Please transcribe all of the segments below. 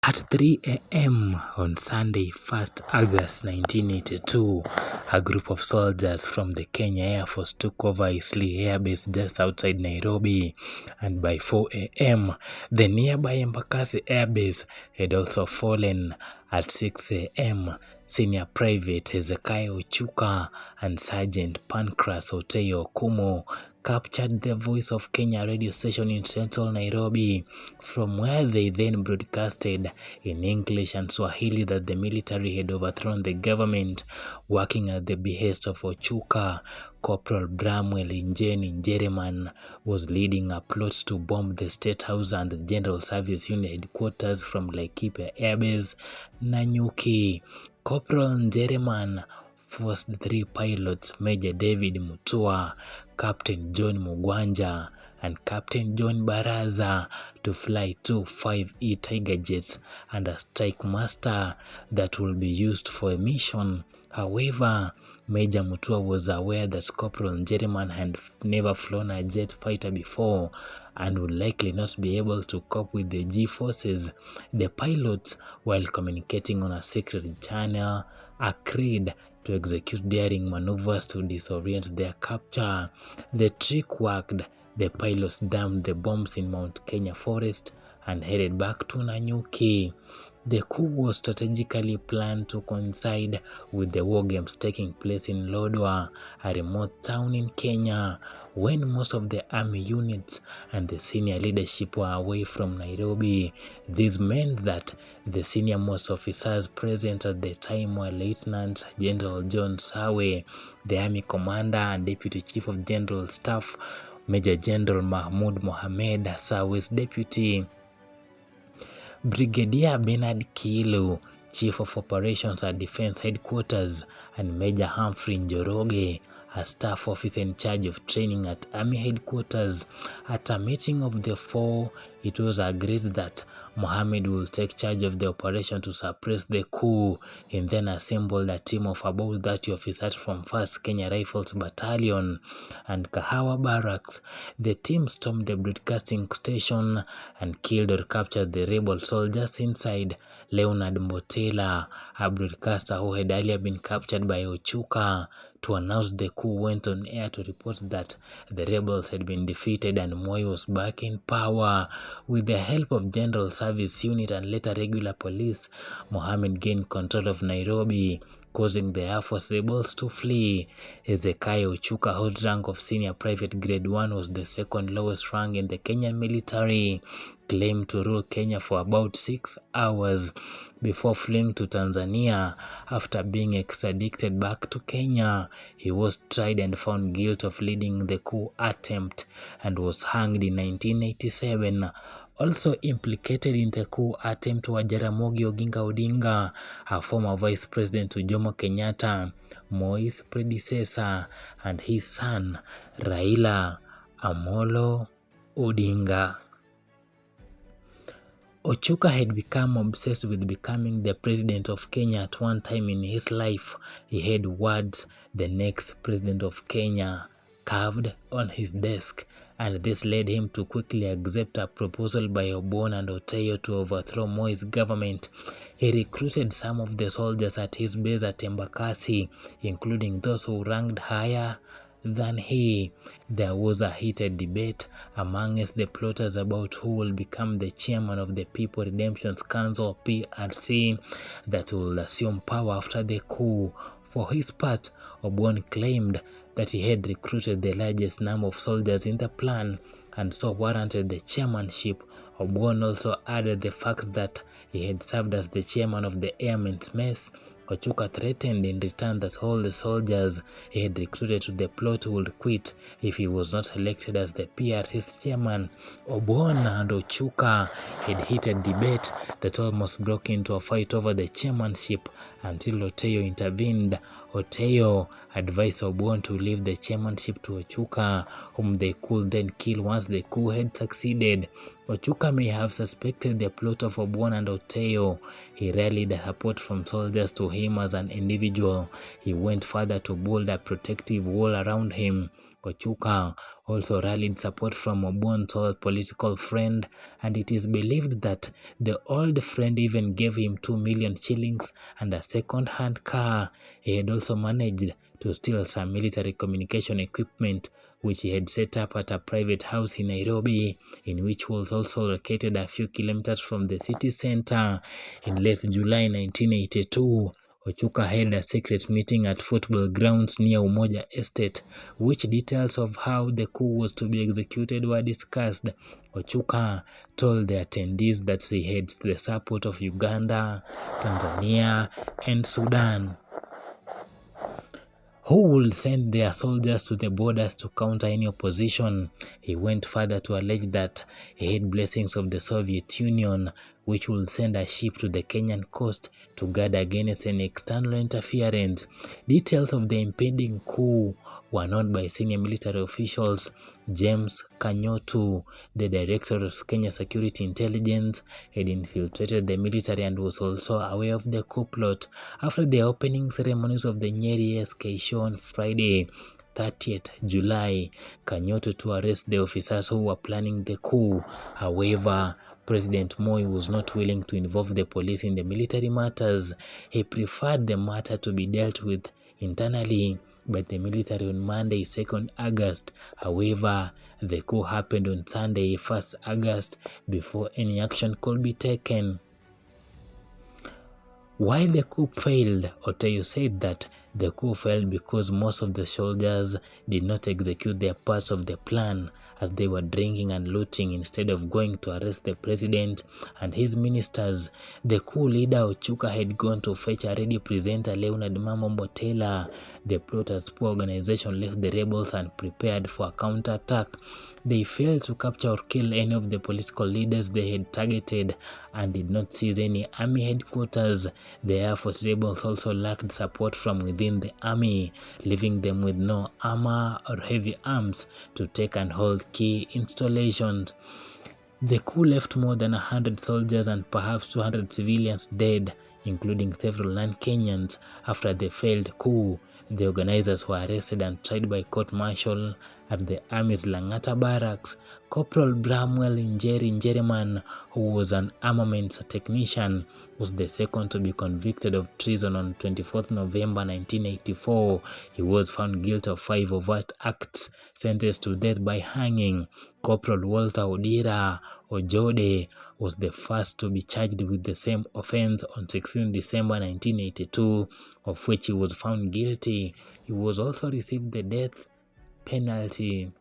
At 3 a.m. on Sunday, 1st August 1982, a group of soldiers from the Kenya Air Force took over Eastleigh Air Base just outside Nairobi, and by 4 a.m., the nearby Embakasi Air Base had also fallen. At 6 a.m., Senior Private Hezekiah Ochuka and Sergeant Pancras Oteyo Okumo captured the Voice of Kenya radio station in central Nairobi, from where they then broadcasted in English and Swahili that the military had overthrown the government. Working at the behest of Ochuka, Corporal Bramwell Injeni Njereman was leading a plot to bomb the State House and the General Service Unit headquarters from Laikipia Air Base, Nanyuki. Corporal Njereman forced 3 pilots, Major David Mutua, Captain John Mugwanja, and Captain John Baraza, to fly 2 5E Tiger jets and a strike master that will be used for a mission. However, Major Mutua was aware that Corporal Njereman had never flown a jet fighter before and would likely not be able to cope with the G-forces. The pilots, while communicating on a secret channel, agreed to execute daring maneuvers to disorient their capture. The trick worked. The pilots dumped the bombs in Mount Kenya forest and headed back to Nanyuki. The coup was strategically planned to coincide with the war games taking place in Lodwar, a remote town in Kenya, when most of the army units and the senior leadership were away from Nairobi. This meant that the senior-most officers present at the time were Lieutenant General John Sawe, the army commander and deputy chief of general staff, Major General Mahmoud Mohamed, Sawe's deputy, Brigadier Bernard Kiilu, Chief of Operations at Defense Headquarters, and Major Humphrey Njoroge, a staff officer in charge of training at Army Headquarters. At a meeting of the 4, it was agreed that Mohammed will take charge of the operation to suppress the coup. He then assembled a team of about 30 officers from 1st Kenya Rifles Battalion and Kahawa Barracks. The team stormed the broadcasting station and killed or captured the rebel soldiers inside. Leonard Mbotela, a broadcaster who had earlier been captured by Ochuka, to announce the coup, went on air to report that the rebels had been defeated and Moi'S was back in power. With the help of General Service Unit and later regular police, Mohammed gained control of Nairobi, causing the Air Force rebels to flee. Hezekiah Ochuka, whose rank of Senior Private Grade 1 was the second lowest rank in the Kenyan military, claimed to rule Kenya for about 6 hours before fleeing to Tanzania. After being extradited back to Kenya, he was tried and found guilty of leading the coup attempt and was hanged in 1987. Also implicated in the coup attempt were Jaramogi Oginga Odinga, a former vice president to Jomo Kenyatta, Moi'S predecessor, and his son, Raila Amolo Odinga. Ochuka had become obsessed with becoming the president of Kenya at one time in his life. He had words, "the next president of Kenya," carved on his desk, and this led him to quickly accept a proposal by Obon and Oteyo to overthrow Moi's government. He recruited some of the soldiers at his base at Embakasi, including those who ranked higher than he. There was a heated debate amongst the plotters about who will become the chairman of the People Redemption Council (PRC) that will assume power after the coup. For his part, Obon claimed that he had recruited the largest number of soldiers in the plan and so warranted the chairmanship. Obon also added the fact that he had served as the chairman of the Airmen's Mess. Ochuka threatened in return that all the soldiers he had recruited to the plot would quit if he was not elected as the PRC's chairman. Obon and Ochuka had heated debate that almost broke into a fight over the chairmanship until Oteyo intervened. Oteyo advised Obon to leave the chairmanship to Ochuka, whom they could then kill once the coup had succeeded. Ochuka may have suspected the plot of Obon and Oteyo. He rallied support from soldiers to him as an individual. He went further to build a protective wall around him. Ochuka also rallied support from Obon's old political friend, and it is believed that the old friend even gave him 2 million shillings and a second-hand car. He had also managed to steal some military communication equipment which he had set up at a private house in Nairobi, in which was also located a few kilometers from the city center. In late July 1982, Ochuka held a secret meeting at football grounds near Umoja Estate, which details of how the coup was to be executed were discussed. Ochuka told the attendees that he had the support of Uganda, Tanzania, and Sudan, who would send their soldiers to the borders to counter any opposition. He went further to allege that he had blessings of the Soviet Union, which would send a ship to the Kenyan coast to guard against any external interference. Details of the impending coup were known by senior military officials. James Kanyotu, the director of Kenya Security Intelligence, had infiltrated the military and was also aware of the coup plot. After the opening ceremonies of the Nyeri SK show on Friday, 30th July, Kanyotu to arrest the officers who were planning the coup. However, President Moi was not willing to involve the police in the military matters. He preferred the matter to be dealt with internally by the military on Monday, 2nd August. However, the coup happened on Sunday, 1st August, before any action could be taken. Why the coup failed? Oteyo said that the coup failed because most of the soldiers did not execute their parts of the plan, as they were drinking and looting instead of going to arrest the president and his ministers. The coup leader Ochuka had gone to fetch a radio presenter Leonard Mambo Mbotela. The plotters' poor organization left the rebels and prepared for a counterattack. They failed to capture or kill any of the political leaders they had targeted and did not seize any army headquarters. The Air Force rebels also lacked support from within the army, leaving them with no armor or heavy arms to take and hold key installations. The coup left more than 100 soldiers and perhaps 200 civilians dead, including several non-Kenyans. After the failed coup, the organizers were arrested and tried by court-martial at the Army's Lang'ata barracks. Corporal Bramwell Njeriman, who was an armaments technician, was the second to be convicted of treason on 24th November 1984. He was found guilty of 5 overt acts, sentenced to death by hanging. Corporal Walter Odira Ojode was the first to be charged with the same offense on 16 December 1982, of which he was found guilty. He was also received the death penalty.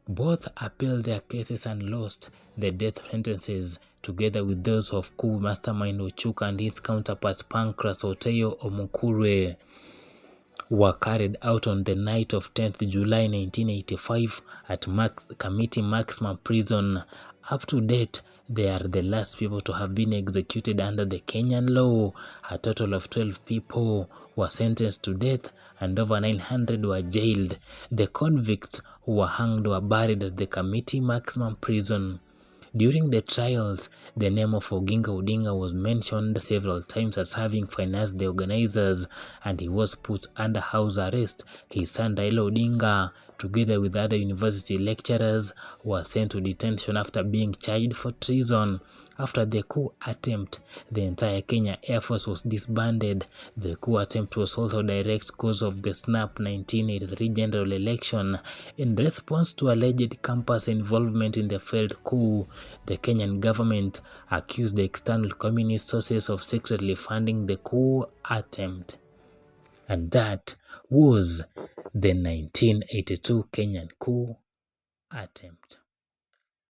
Both appealed their cases and lost. The death sentences, together with those of coup mastermind Ochuka and his counterparts Pancras Oteyo Omukure, were carried out on the night of 10th July 1985 at Committee Maximum Prison. Up to date, they are the last people to have been executed under the Kenyan law. A total of 12 people were sentenced to death and over 900 were jailed. The convicts who were hanged were buried at the Committee Maximum Prison. During the trials, the name of Odinga was mentioned several times as having financed the organizers, and he was put under house arrest. His son Raila Odinga, together with other university lecturers, was sent to detention after being charged for treason. After the coup attempt, the entire Kenya Air Force was disbanded. The coup attempt was also a direct cause of the snap 1983 general election. In response to alleged campus involvement in the failed coup, the Kenyan government accused the external communist sources of secretly funding the coup attempt. And that was the 1982 Kenyan coup attempt.